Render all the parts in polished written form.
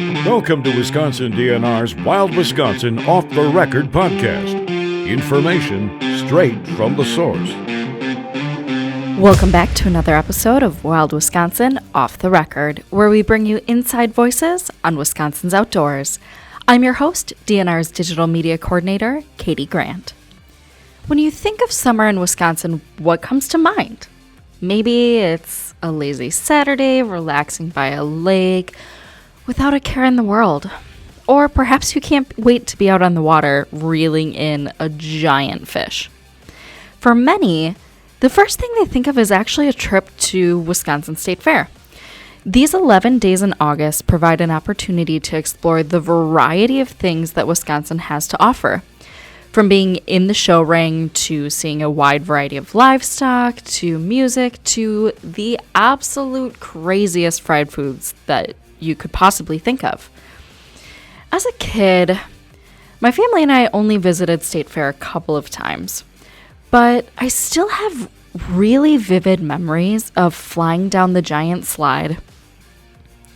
Welcome to Wisconsin DNR's Wild Wisconsin Off the Record podcast. Information straight from the source. Welcome back to another episode of Wild Wisconsin Off the Record, where we bring you inside voices on Wisconsin's outdoors. I'm your host, DNR's digital media coordinator, Katie Grant. When you think of summer in Wisconsin, what comes to mind? Maybe it's a lazy Saturday, relaxing by a lake, without a care in the world. Or perhaps you can't wait to be out on the water reeling in a giant fish. For many, the first thing they think of is actually a trip to Wisconsin State Fair. These 11 days in August provide an opportunity to explore the variety of things that Wisconsin has to offer. From being in the show ring, to seeing a wide variety of livestock, to music, to the absolute craziest fried foods that you could possibly think of. As a kid, my family and I only visited State Fair a couple of times, but I still have really vivid memories of flying down the giant slide,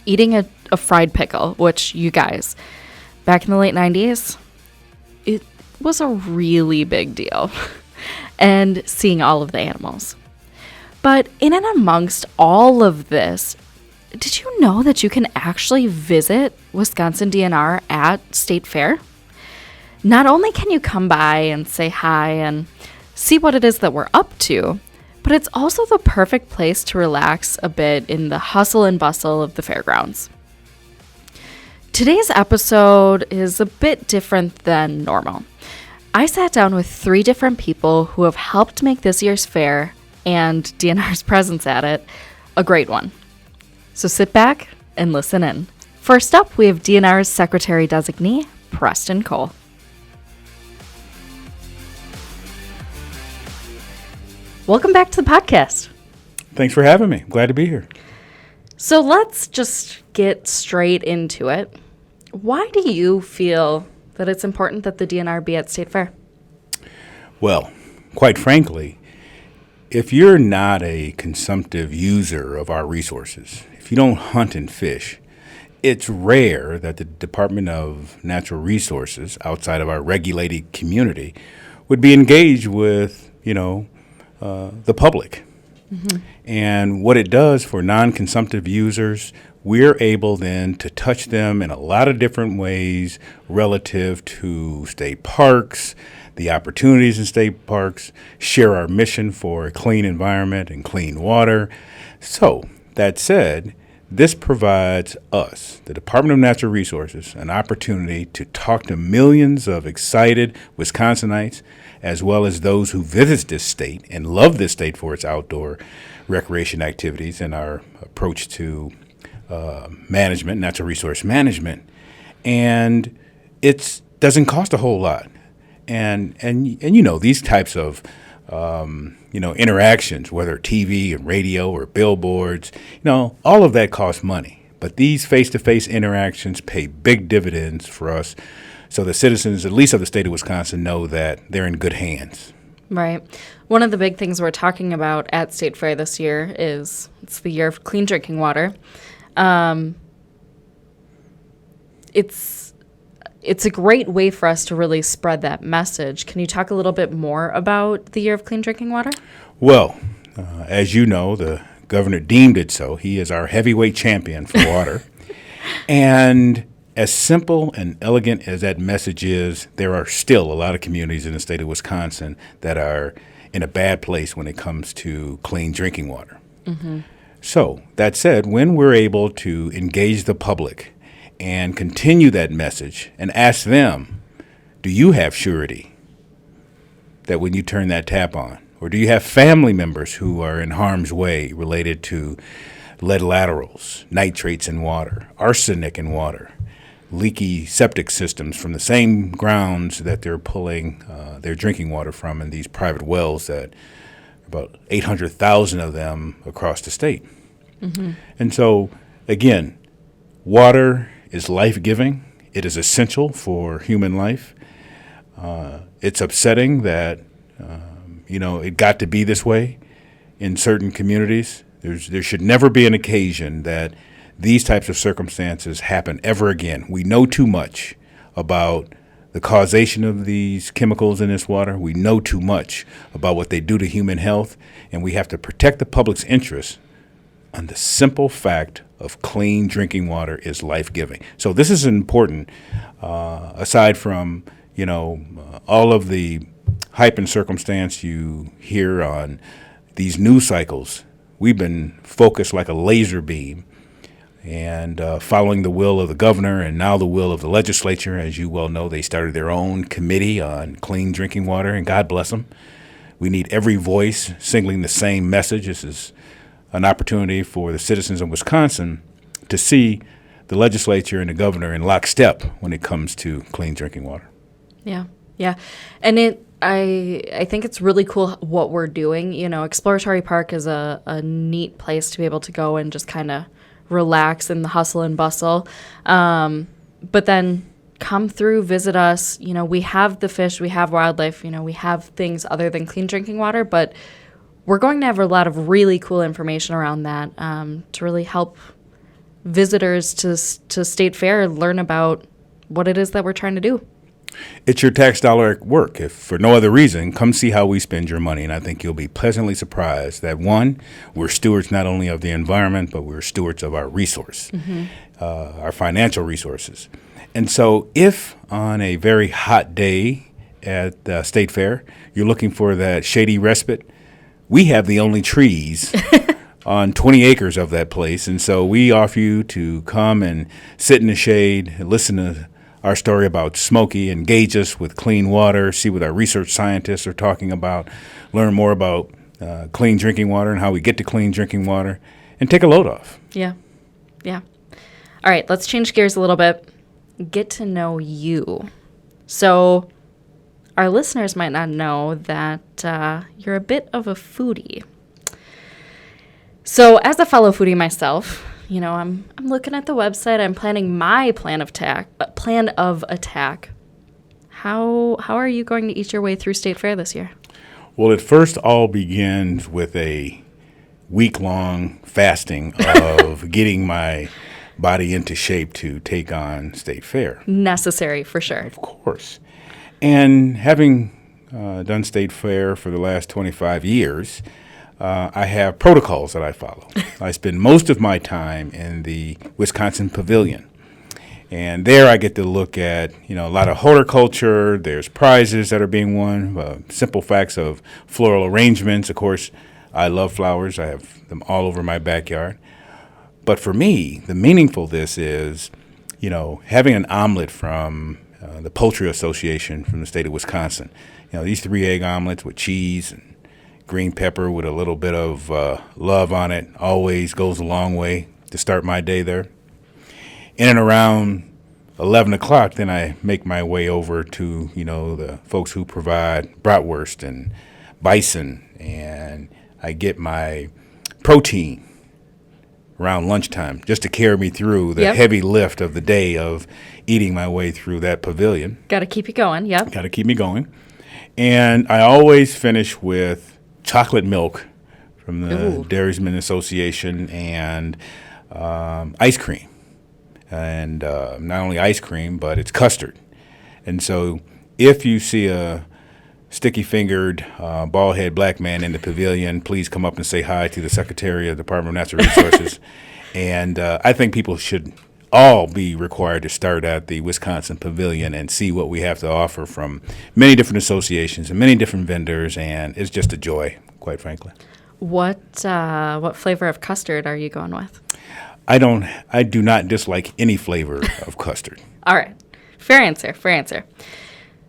eating a fried pickle, which, you guys, back in the late 90s, it was a really big deal, and seeing all of the animals. But in and amongst all of this, did you know that you can actually visit Wisconsin DNR at State Fair? Not only can you come by and say hi and see what it is that we're up to, but it's also the perfect place to relax a bit in the hustle and bustle of the fairgrounds. Today's episode is a bit different than normal. I sat down with 3 different people who have helped make this year's fair and DNR's presence at it a great one. So sit back and listen in. First up, we have DNR's Secretary-designee Preston Cole. Welcome back to the podcast. Thanks for having me. Glad to be here. So let's just get straight into it. Why do you feel that it's important that the DNR be at State Fair? Well, quite frankly, if you're not a consumptive user of our resources, if you don't hunt and fish, it's rare that the Department of Natural Resources, outside of our regulated community, would be engaged with, the public. Mm-hmm. And what it does for non-consumptive users, we're able then to touch them in a lot of different ways relative to state parks, the opportunities in state parks, share our mission for a clean environment and clean water. So, that said, this provides us, the Department of Natural Resources, an opportunity to talk to millions of excited Wisconsinites, as well as those who visit this state and love this state for its outdoor recreation activities and our approach to management, natural resource management. And it doesn't cost a whole lot. And these types of interactions, whether TV and radio or billboards, all of that costs money. But these face-to-face interactions pay big dividends for us, so the citizens, at least of the state of Wisconsin, know that they're in good hands. Right. One of the big things we're talking about at State Fair this year is it's the year of clean drinking water. It's a great way for us to really spread that message. Can you talk a little bit more about the year of clean drinking water? Well, as you know, the governor deemed it so. He is our heavyweight champion for water. And as simple and elegant as that message is, there are still a lot of communities in the state of Wisconsin that are in a bad place when it comes to clean drinking water. Mm-hmm. So, that said, when we're able to engage the public and continue that message and ask them, do you have surety that when you turn that tap on? Or do you have family members who are in harm's way related to lead laterals, nitrates in water, arsenic in water, leaky septic systems from the same grounds that they're pulling their drinking water from in these private wells that about 800,000 of them across the state. Mm-hmm. And so, again, water is life-giving. It is essential for human life. It's upsetting that, it got to be this way in certain communities. There should never be an occasion that these types of circumstances happen ever again. We know too much about the causation of these chemicals in this water. We know too much about what they do to human health, and we have to protect the public's interest on the simple fact of clean drinking water is life-giving. So this is important, aside from, all of the hype and circumstance you hear on these news cycles. We've been focused like a laser beam and following the will of the governor and now the will of the legislature. As you well know, they started their own committee on clean drinking water, and God bless them. We need every voice singling the same message. This is an opportunity for the citizens of Wisconsin to see the legislature and the governor in lockstep when it comes to clean drinking water. Yeah. And I think it's really cool what we're doing. Exploratory Park is a neat place to be able to go and just kind of relax in the hustle and bustle. But then come through, visit us. We have the fish, we have wildlife, we have things other than clean drinking water, but we're going to have a lot of really cool information around that to really help visitors to State Fair learn about what it is that we're trying to do. It's your tax dollar at work. If for no other reason, come see how we spend your money. And I think you'll be pleasantly surprised that, one, we're stewards not only of the environment, but we're stewards of our resource, our financial resources. And so if on a very hot day at State Fair, you're looking for that shady respite, we have the only trees on 20 acres of that place. And so we offer you to come and sit in the shade, and listen to our story about Smoky, engage us with clean water, see what our research scientists are talking about, learn more about clean drinking water and how we get to clean drinking water, and take a load off. Yeah. All right, let's change gears a little bit. Get to know you. So our listeners might not know that you're a bit of a foodie. So as a fellow foodie myself, I'm looking at the website. I'm planning my plan of attack. How are you going to eat your way through State Fair this year? Well, it first all begins with a week-long fasting of getting my body into shape to take on State Fair. Necessary, for sure. Of course. And having done State Fair for the last 25 years, I have protocols that I follow. I spend most of my time in the Wisconsin Pavilion. And there I get to look at, a lot of horticulture. There's prizes that are being won, simple facts of floral arrangements. Of course, I love flowers. I have them all over my backyard. But for me, the meaningful this is, having an omelet from the Poultry Association from the state of Wisconsin. These 3-egg omelets with cheese and green pepper with a little bit of love on it always goes a long way to start my day there. In and around 11 o'clock, then I make my way over to, the folks who provide bratwurst and bison, and I get my protein around lunchtime just to carry me through the heavy lift of the day of eating my way through that pavilion. Got to keep you going, yep. Got to keep me going. And I always finish with chocolate milk from the Dairymen Association and ice cream. And not only ice cream, but it's custard. And so if you see a sticky-fingered, bald-head black man in the pavilion, please come up and say hi to the Secretary of the Department of Natural Resources. And I think people should all be required to start at the Wisconsin Pavilion and see what we have to offer from many different associations and many different vendors, and it's just a joy, quite frankly. What flavor of custard are you going with? I do not dislike any flavor of custard. All right. Fair answer.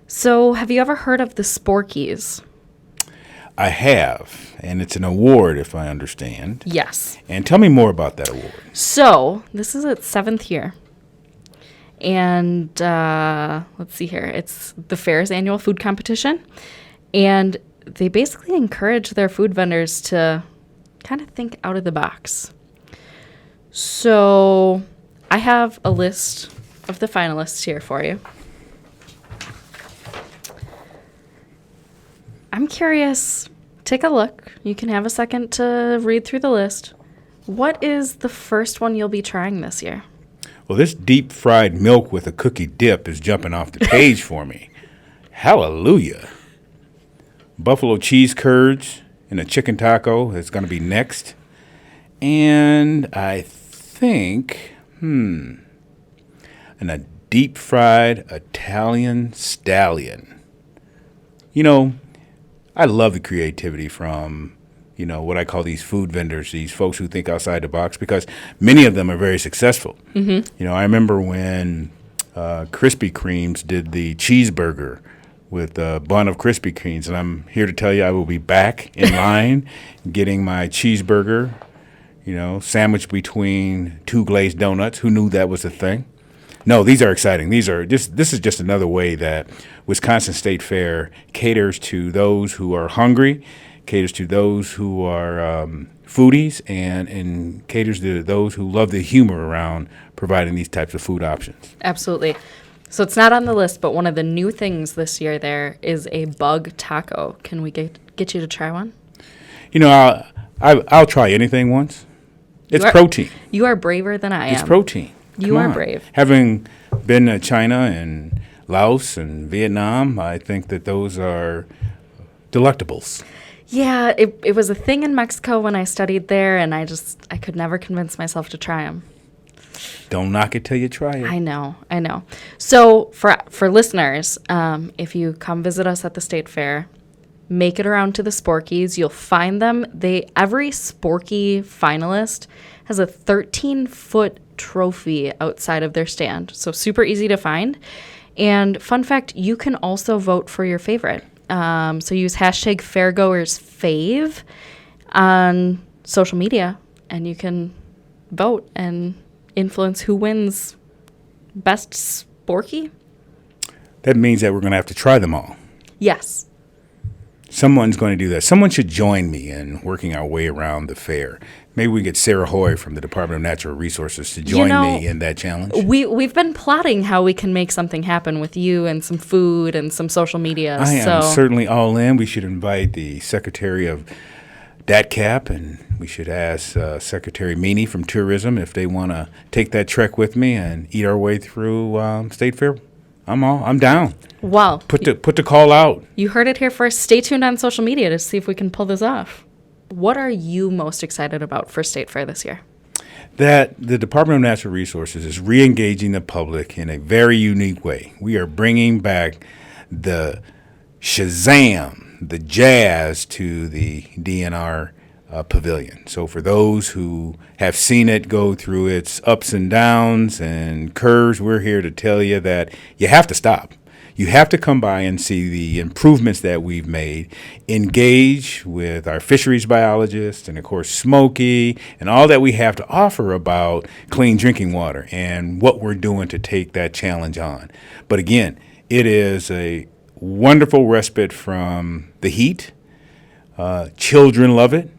So have you ever heard of the Sporkies? I have, and it's an award, if I understand. Yes. And tell me more about that award. So this is its 7th year. And let's see here. It's the fair's annual food competition. And they basically encourage their food vendors to kind of think out of the box. So I have a list of the finalists here for you. I'm curious. Take a look. You can have a second to read through the list. What is the first one you'll be trying this year? Well, this deep fried milk with a cookie dip is jumping off the page for me. Hallelujah. Buffalo cheese curds and a chicken taco is going to be next. And I think, and a deep fried Italian stallion. I love the creativity from, what I call these food vendors, these folks who think outside the box, because many of them are very successful. Mm-hmm. I remember when Krispy Kremes did the cheeseburger with a bun of Krispy Kremes, and I'm here to tell you I will be back in line getting my cheeseburger, sandwiched between 2 glazed donuts. Who knew that was a thing? No, these are exciting. This is just another way that Wisconsin State Fair caters to those who are hungry, caters to those who are foodies, and caters to those who love the humor around providing these types of food options. Absolutely. So it's not on the list, but one of the new things this year there is a bug taco. Can we get you to try one? I'll try anything once. It's protein. You are braver than I am. It's protein. You are brave. Having been to China and Laos and Vietnam, I think that those are delectables. Yeah, it was a thing in Mexico when I studied there, and I could never convince myself to try them. Don't knock it till you try it. I know. So for listeners, if you come visit us at the State Fair, make it around to the Sporkies. You'll find them. Every Sporky finalist has a 13-foot trophy outside of their stand. So super easy to find. And fun fact, you can also vote for your favorite. So use hashtag FairgoersFave on social media, and you can vote and influence who wins best Sporky. That means that we're going to have to try them all. Yes. Someone's going to do that. Someone should join me in working our way around the fair. Maybe we get Sarah Hoy from the Department of Natural Resources to join me in that challenge. We've been plotting how we can make something happen with you and some food and some social media. I am certainly all in. We should invite the Secretary of DATCAP, and we should ask Secretary Meany from Tourism if they want to take that trek with me and eat our way through State Fair. I'm down. Well, put the call out. You heard it here first. Stay tuned on social media to see if we can pull this off. What are you most excited about for State Fair this year? That the Department of Natural Resources is re-engaging the public in a very unique way. We are bringing back the Shazam, the jazz to the DNR pavilion. So for those who have seen it go through its ups and downs and curves, we're here to tell you that you have to stop. You have to come by and see the improvements that we've made, engage with our fisheries biologists and, of course, Smokey, and all that we have to offer about clean drinking water and what we're doing to take that challenge on. But again, it is a wonderful respite from the heat. Children love it.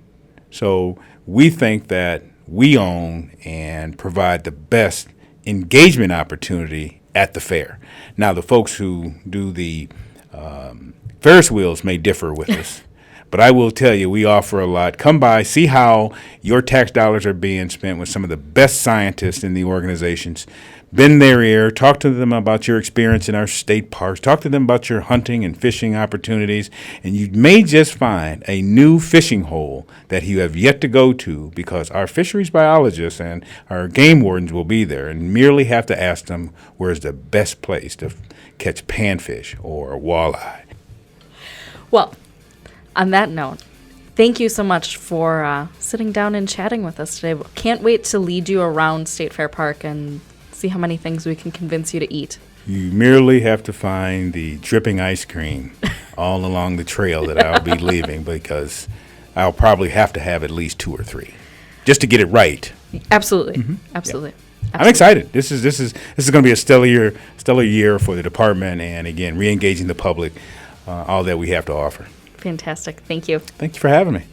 So we think that we own and provide the best engagement opportunity at the fair. Now, the folks who do the Ferris wheels may differ with us, but I will tell you, we offer a lot. Come by, see how your tax dollars are being spent with some of the best scientists in the organizations. Bend their ear, talk to them about your experience in our state parks, talk to them about your hunting and fishing opportunities, and you may just find a new fishing hole that you have yet to go to, because our fisheries biologists and our game wardens will be there and merely have to ask them where's the best place to catch panfish or walleye. Well, on that note, thank you so much for sitting down and chatting with us today. Can't wait to lead you around State Fair Park and see how many things we can convince you to eat. You merely have to find the dripping ice cream all along the trail that I'll be leaving, because I'll probably have to have at least 2 or 3 just to get it right. Absolutely. Mm-hmm. Absolutely. Yeah. I'm excited. This is going to be a stellar year for the department, and again, re-engaging the public, all that we have to offer. Fantastic. Thank you. Thank you for having me.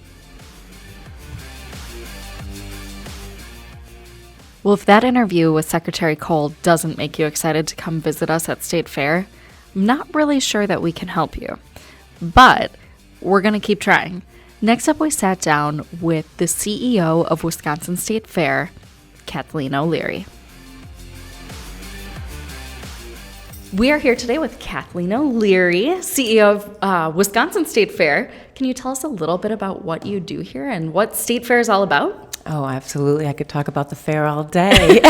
Well, if that interview with Secretary Cole doesn't make you excited to come visit us at State Fair, I'm not really sure that we can help you. But we're going to keep trying. Next up, we sat down with the CEO of Wisconsin State Fair, Kathleen O'Leary. We are here today with Kathleen O'Leary, CEO of Wisconsin State Fair. Can you tell us a little bit about what you do here and what State Fair is all about? Oh, absolutely. I could talk about the fair all day.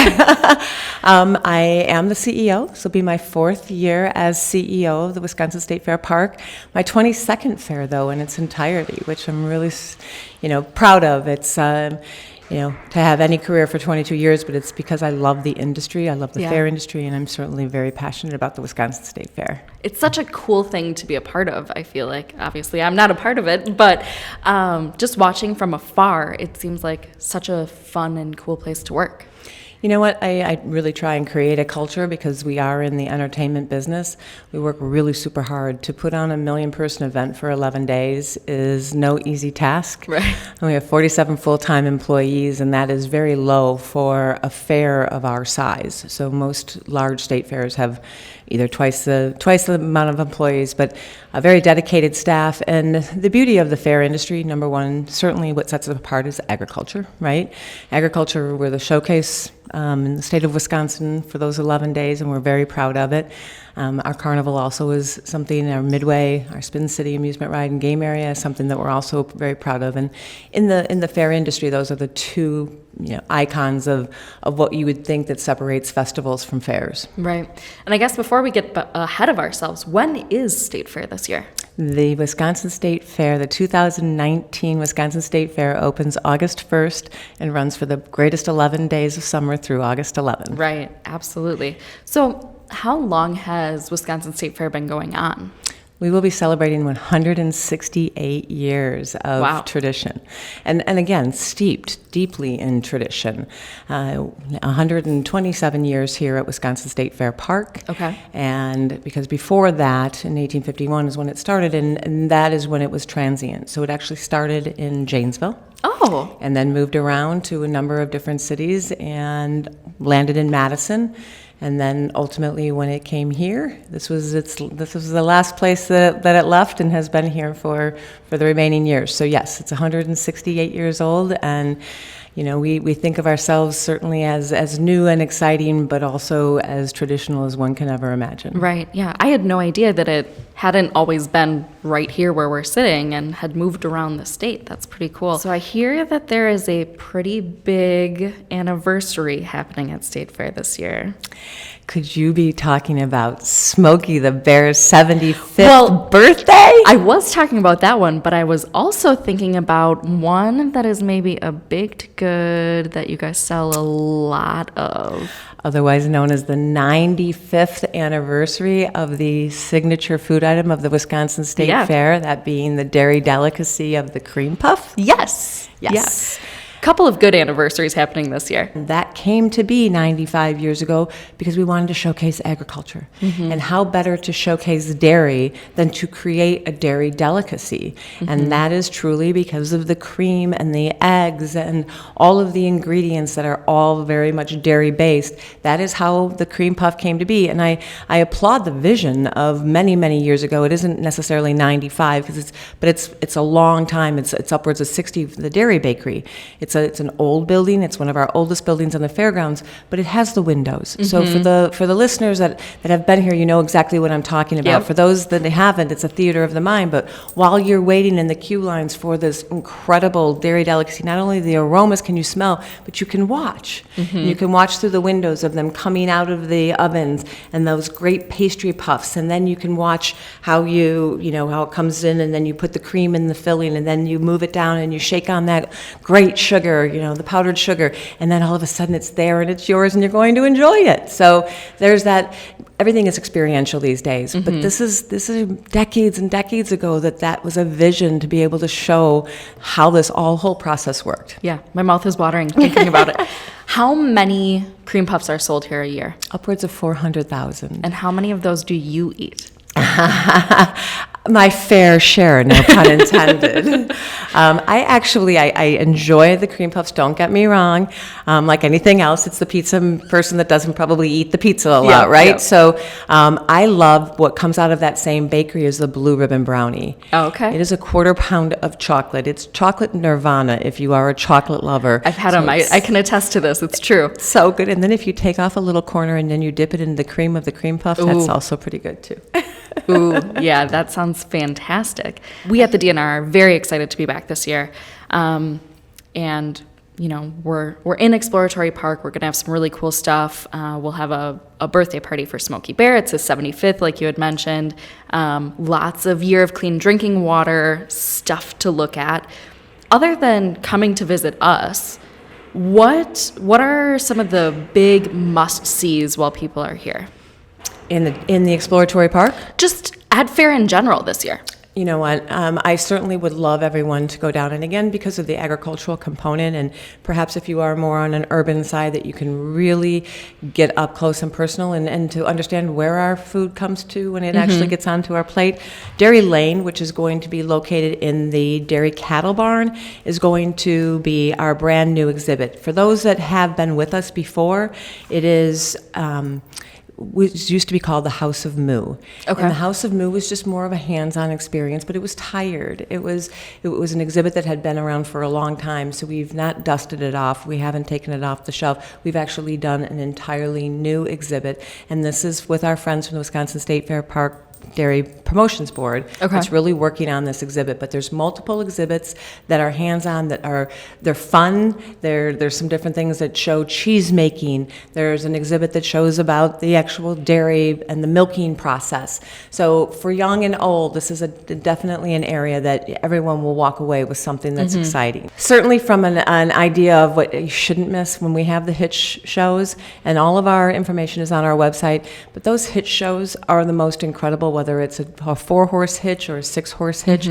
I am the CEO. This will be my 4th year as CEO of the Wisconsin State Fair Park. My 22nd fair, though, in its entirety, which I'm really, proud of. It's, to have any career for 22 years, but it's because I love the industry. I love the fair industry, and I'm certainly very passionate about the Wisconsin State Fair. It's such a cool thing to be a part of, I feel like. Obviously, I'm not a part of it, but just watching from afar, it seems like such a fun and cool place to work. You know what? I really try and create a culture because we are in the entertainment business. We work really super hard. To put on a 1 million-person event for 11 days is no easy task. Right. And we have 47 full-time employees, and that is very low for a fair of our size. So most large state fairs have either twice the amount of employees, but a very dedicated staff. And the beauty of the fair industry, number one, certainly what sets it apart is agriculture, right? Agriculture, we're the showcase in the state of Wisconsin for those 11 days, and we're very proud of it. Our carnival also is something, our Midway, our Spin City amusement ride and game area is something that we're also very proud of. And in the fair industry, those are the two icons of what you would think that separates festivals from fairs. Right. And I guess before we get ahead of ourselves, when is State Fair this year? The Wisconsin State Fair, the 2019 Wisconsin State Fair opens August 1st and runs for the greatest 11 days of summer through August 11th. Right, absolutely. So how long has Wisconsin State Fair been going on? We will be celebrating 168 years of tradition. And again, steeped deeply in tradition. 127 years here at Wisconsin State Fair Park. Okay. And because before that, in 1851 is when it started, and that is when it was transient. So it actually started in Janesville. Oh. And then moved around to a number of different cities and landed in Madison. And then ultimately, when it came here, this was the last place that it left, and has been here for the remaining years. So yes, it's 168 years old, and we think of ourselves certainly as new and exciting, but also as traditional as one can ever imagine. Right. Yeah, I had no idea that it hadn't always been right here where we're sitting and had moved around the state. That's pretty cool. So I hear that there is a pretty big anniversary happening at State Fair this year. Could you be talking about Smokey the Bear's 75th birthday? I was talking about that one, but I was also thinking about one that is maybe a baked good that you guys sell a lot of. Otherwise known as the 95th anniversary of the signature food item of the Wisconsin State Fair, that being the dairy delicacy of the cream puff. Yes. Couple of good anniversaries happening this year. That came to be 95 years ago because we wanted to showcase agriculture. Mm-hmm. And how better to showcase dairy than to create a dairy delicacy. Mm-hmm. And that is truly because of the cream and the eggs and all of the ingredients that are all very much dairy based. That is how the cream puff came to be. And I applaud the vision of many, many years ago. It isn't necessarily 95, but it's a long time. It's upwards of 60 for the dairy bakery. It's an old building. It's one of our oldest buildings on the fairgrounds, but it has the windows. Mm-hmm. So for the listeners that have been here, you know exactly what I'm talking about. Yep. For those that haven't, it's a theater of the mind. But while you're waiting in the queue lines for this incredible dairy delicacy, not only the aromas can you smell, but you can watch. Mm-hmm. You can watch through the windows of them coming out of the ovens and those great pastry puffs. And then you can watch how how it comes in, and then you put the cream in the filling, and then you move it down and you shake on that great sugar, the powdered sugar, and then all of a sudden it's there and it's yours and you're going to enjoy it. So there's that. Everything is experiential these days, mm-hmm. but this is decades and decades ago that was a vision to be able to show how this whole process worked. Yeah, my mouth is watering thinking about it. How many cream puffs are sold here a year? Upwards of 400,000. And how many of those do you eat? My fair share, no pun intended. I enjoy the cream puffs, don't get me wrong. Like anything else, it's the pizza person that doesn't probably eat the pizza a lot, right? Yeah. So I love what comes out of that same bakery is the blue ribbon brownie. Oh, okay. It is a 1/4 pound of chocolate. It's chocolate nirvana if you are a chocolate lover. I've had them. I can attest to this. It's true. So good. And then if you take off a little corner and then you dip it in the cream of the cream puff, that's also pretty good too. Ooh, yeah, that sounds fantastic. We at the DNR are very excited to be back this year. And, you know, we're in Exploratory Park. We're going to have some really cool stuff. We'll have a birthday party for Smokey Bear. It's his 75th, like you had mentioned. Lots of Year of Clean Drinking Water stuff to look at. Other than coming to visit us, what are some of the big must-sees while people are here? In the Exploratory Park? Just at fair in general this year. You know what? I certainly would love everyone to go down, and again, because of the agricultural component, and perhaps if you are more on an urban side, that you can really get up close and personal and to understand where our food comes to when it actually gets onto our plate. Dairy Lane, which is going to be located in the Dairy Cattle Barn, is going to be our brand new exhibit. For those that have been with us before, it is which used to be called the House of Moo. Okay. And the House of Moo was just more of a hands-on experience, but it was tired. It was an exhibit that had been around for a long time, so we've not dusted it off. We haven't taken it off the shelf. We've actually done an entirely new exhibit, and this is with our friends from the Wisconsin State Fair Park Dairy Promotions Board. Okay. That's really working on this exhibit, but there's multiple exhibits that are hands-on, they're fun. There's some different things that show cheese making. There's an exhibit that shows about the actual dairy and the milking process. So for young and old, this is definitely an area that everyone will walk away with something that's exciting. Certainly from an idea of what you shouldn't miss when we have the hitch shows, and all of our information is on our website, but those hitch shows are the most incredible, whether it's a 4-horse hitch or a 6-horse hitch.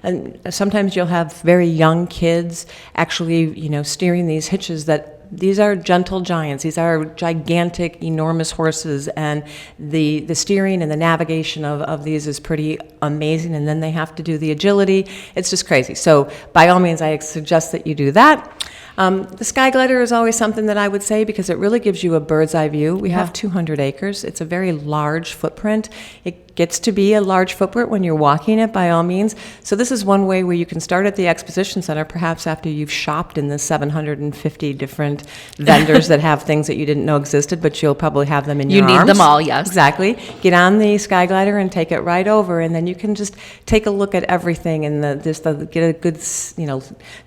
And sometimes you'll have very young kids actually, steering these hitches that these are gentle giants. These are gigantic, enormous horses, and the steering and the navigation of these is pretty amazing, and then they have to do the agility. It's just crazy. So by all means, I suggest that you do that. The Sky Glider is always something that I would say because it really gives you a bird's eye view. We have 200 acres. It's a very large footprint. It gets to be a large footprint when you're walking it, by all means. So this is one way where you can start at the exposition center, perhaps after you've shopped in the 750 different vendors that have things that you didn't know existed, but you'll probably have them in your arms. You need them all, yes. Exactly. Get on the Sky Glider and take it right over, and then you can just take a look at everything and get a good,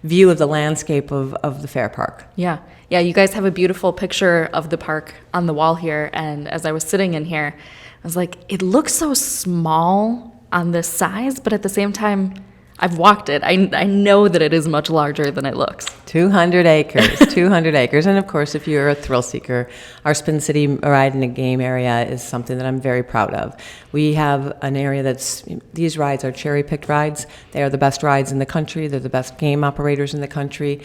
view of the landscape of the fair park. Yeah. Yeah, you guys have a beautiful picture of the park on the wall here, and as I was sitting in here, I was like, it looks so small on this size, but at the same time, I've walked it. I know that it is much larger than it looks. 200 acres, 200 acres. And of course, if you're a thrill seeker, our Spin City ride in a game area is something that I'm very proud of. We have an area these rides are cherry-picked rides. They are the best rides in the country. They're the best game operators in the country.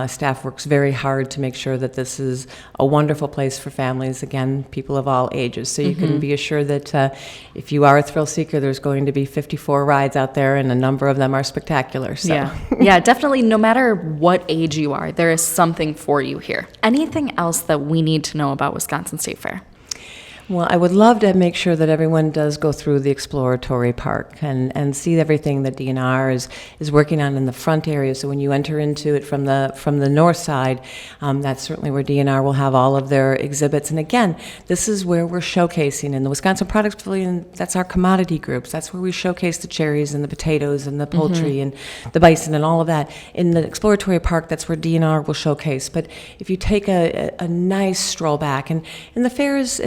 Staff works very hard to make sure that this is a wonderful place for families, again, people of all ages. So you can be assured that if you are a thrill seeker, there's going to be 54 rides out there, and a number of them are spectacular. So. Yeah, definitely. No matter what age you are, there is something for you here. Anything else that we need to know about Wisconsin State Fair? Well, I would love to make sure that everyone does go through the Exploratory Park and see everything that DNR is working on in the front area. So when you enter into it from the north side, that's certainly where DNR will have all of their exhibits. And again, this is where we're showcasing. In the Wisconsin Products Pavilion, that's our commodity groups. That's where we showcase the cherries and the potatoes and the poultry and the bison and all of that. In the Exploratory Park, that's where DNR will showcase. But if you take a nice stroll back, and the fair is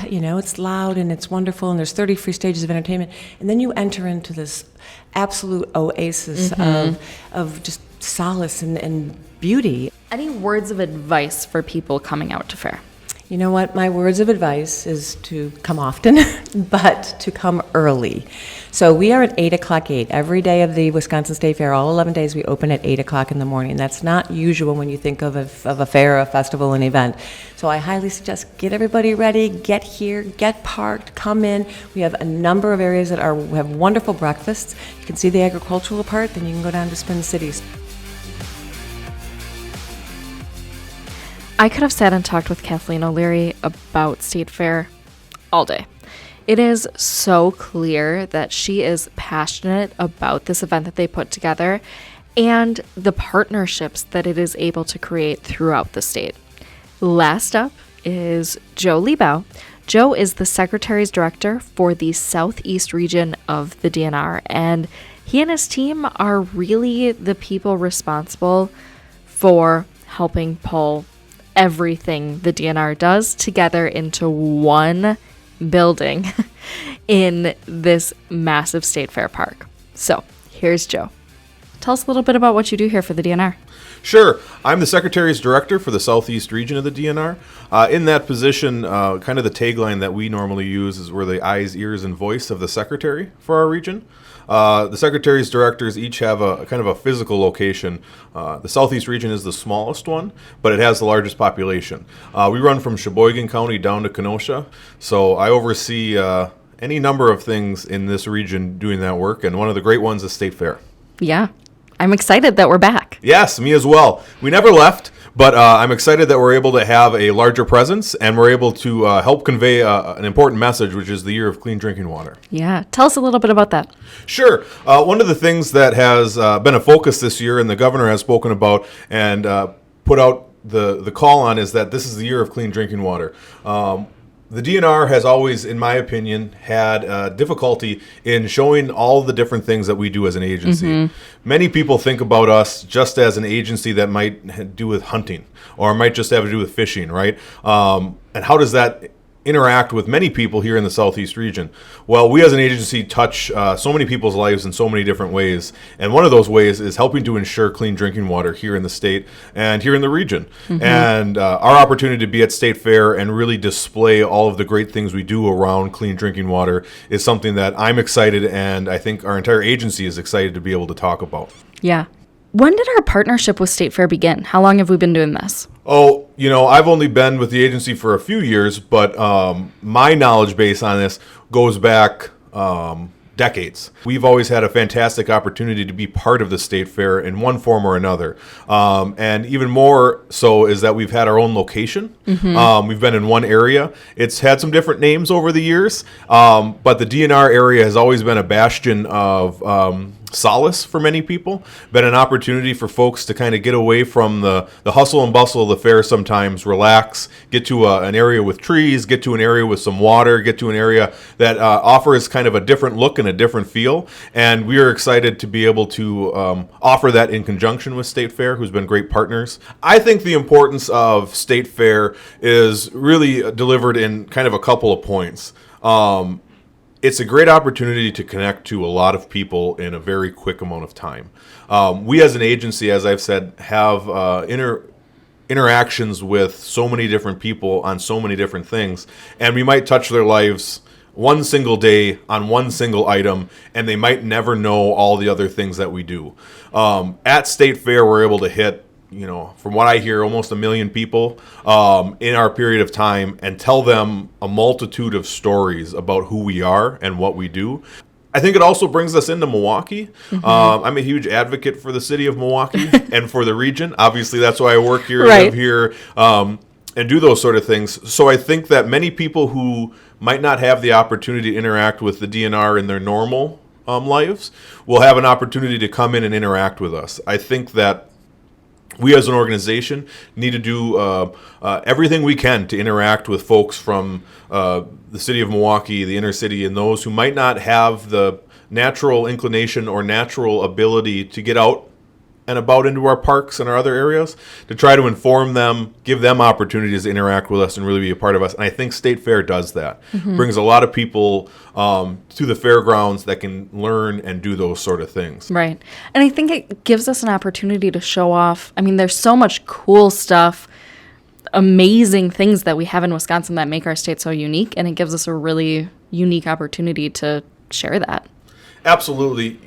it's loud and it's wonderful, and there's 30 free stages of entertainment, and then you enter into this absolute oasis of just solace and beauty. Any words of advice for people coming out to fair? You know what? My words of advice is to come often, but to come early. So we are at 8 o'clock gate. Every day of the Wisconsin State Fair, all 11 days, we open at 8 o'clock in the morning. That's not usual when you think of a fair, a festival, an event. So I highly suggest get everybody ready, get here, get parked, come in. We have a number of areas that have wonderful breakfasts. You can see the agricultural part, then you can go down to Spin Cities. I could have sat and talked with Kathleen O'Leary about State Fair all day. It is so clear that she is passionate about this event that they put together and the partnerships that it is able to create throughout the state. Last up is Joe Liebau. Joe is the Secretary's Director for the Southeast Region of the DNR, and he and his team are really the people responsible for helping pull everything the DNR does together into one building in this massive state fair park. So here's Joe. Tell us a little bit about what you do here for the DNR. Sure. I'm the Secretary's Director for the Southeast Region of the DNR. In that position, kind of the tagline that we normally use is we're the eyes, ears, and voice of the Secretary for our region. The Secretary's Directors each have a kind of a physical location. The Southeast Region is the smallest one, but it has the largest population. We run from Sheboygan County down to Kenosha, so I oversee any number of things in this region doing that work, and one of the great ones is State Fair. Yeah, I'm excited that we're back. Yes, me as well. We never left, but I'm excited that we're able to have a larger presence and we're able to help convey an important message, which is the year of clean drinking water. Yeah, tell us a little bit about that. Sure. One of the things that has been a focus this year and the governor has spoken about and put out the call on is that this is the year of clean drinking water. The DNR has always, in my opinion, had difficulty in showing all the different things that we do as an agency. Mm-hmm. Many people think about us just as an agency that might do with hunting or might just have to do with fishing, right? And how does that interact with many people here in the Southeast region? Well, we as an agency touch so many people's lives in so many different ways, and one of those ways is helping to ensure clean drinking water here in the state and here in the region. Mm-hmm. And our opportunity to be at State Fair and really display all of the great things we do around clean drinking water is something that I'm excited, and I think our entire agency is excited to be able to talk about. Yeah. When did our partnership with State Fair begin? How long have we been doing this? Oh, I've only been with the agency for a few years, but my knowledge base on this goes back decades. We've always had a fantastic opportunity to be part of the State Fair in one form or another. And even more so is that we've had our own location. Mm-hmm. We've been in one area. It's had some different names over the years, but the DNR area has always been a bastion of solace for many people, been an opportunity for folks to kind of get away from the hustle and bustle of the fair sometimes, relax, get to an area with trees, get to an area with some water, get to an area that offers kind of a different look and a different feel. And we are excited to be able to offer that in conjunction with State Fair, who's been great partners. I think the importance of State Fair is really delivered in kind of a couple of points. It's a great opportunity to connect to a lot of people in a very quick amount of time. We as an agency, as I've said, have interactions with so many different people on so many different things, and we might touch their lives one single day on one single item, and they might never know all the other things that we do. At State Fair, we're able to hit, from what I hear, almost 1 million people in our period of time and tell them a multitude of stories about who we are and what we do. I think it also brings us into Milwaukee. Mm-hmm. I'm a huge advocate for the city of Milwaukee and for the region. Obviously, that's why I work here, right, live here, and do those sort of things. So I think that many people who might not have the opportunity to interact with the DNR in their normal lives will have an opportunity to come in and interact with us. I think that we as an organization need to do everything we can to interact with folks from the city of Milwaukee, the inner city, and those who might not have the natural inclination or natural ability to get out and about into our parks and our other areas, to try to inform them, give them opportunities to interact with us and really be a part of us. And I think State Fair does that. Mm-hmm. Brings a lot of people to the fairgrounds that can learn and do those sort of things. Right. And I think it gives us an opportunity to show off. I mean, there's so much cool stuff amazing things that we have in Wisconsin that make our state so unique, and it gives us a really unique opportunity to share that. Absolutely.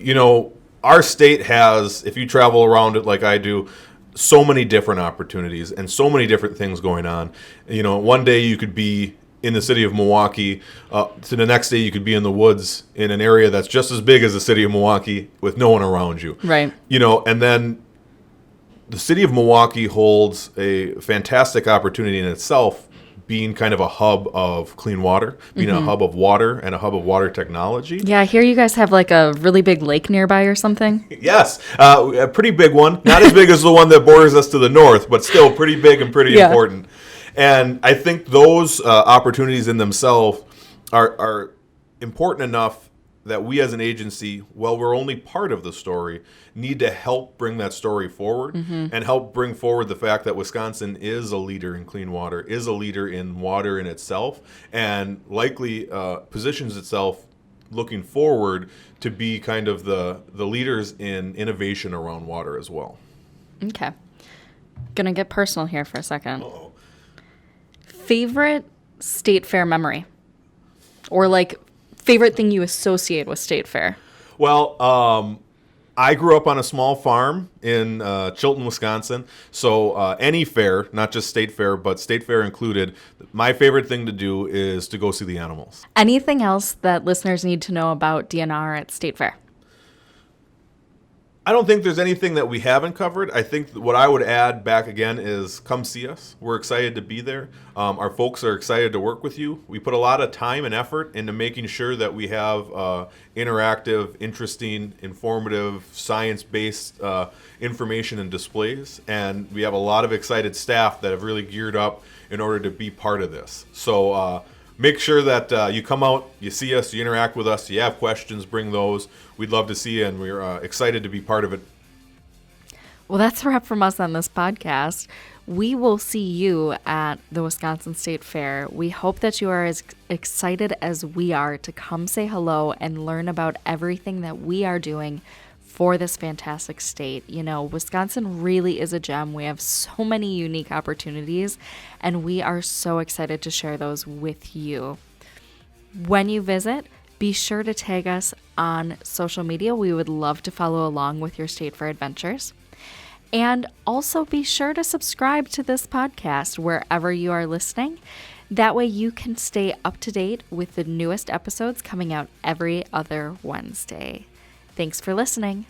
Our state has, if you travel around it like I do, so many different opportunities and so many different things going on. One day you could be in the city of Milwaukee, to the next day you could be in the woods in an area that's just as big as the city of Milwaukee with no one around you. Right. And then the city of Milwaukee holds a fantastic opportunity in itself, being kind of a hub of clean water, being a hub of water and a hub of water technology. Yeah, I hear you guys have like a really big lake nearby or something. Yes, a pretty big one. Not as big as the one that borders us to the north, but still pretty big and pretty important. And I think those opportunities in themselves are important enough that we as an agency, while we're only part of the story, need to help bring that story forward and help bring forward the fact that Wisconsin is a leader in clean water, is a leader in water in itself, and likely positions itself looking forward to be kind of the leaders in innovation around water as well. Okay. Gonna get personal here for a second. Uh-oh. Favorite state fair memory? Or like favorite thing you associate with state fair? Well, I grew up on a small farm in Chilton, Wisconsin. So any fair, not just state fair, but state fair included, my favorite thing to do is to go see the animals. Anything else that listeners need to know about DNR at state fair? I don't think there's anything that we haven't covered. I think what I would add back again is come see us. We're excited to be there. Our folks are excited to work with you. We put a lot of time and effort into making sure that we have interactive, interesting, informative, science-based information and displays. And we have a lot of excited staff that have really geared up in order to be part of this. So make sure that you come out, you see us, you interact with us, you have questions, bring those. We'd love to see you, and we're excited to be part of it. Well, that's a wrap from us on this podcast. We will see you at the Wisconsin State Fair. We hope that you are as excited as we are to come say hello and learn about everything that we are doing for this fantastic state. Wisconsin really is a gem. We have so many unique opportunities, and we are so excited to share those with you. When you visit, be sure to tag us on social media. We would love to follow along with your state fair adventures. And also be sure to subscribe to this podcast wherever you are listening. That way you can stay up to date with the newest episodes coming out every other Wednesday. Thanks for listening.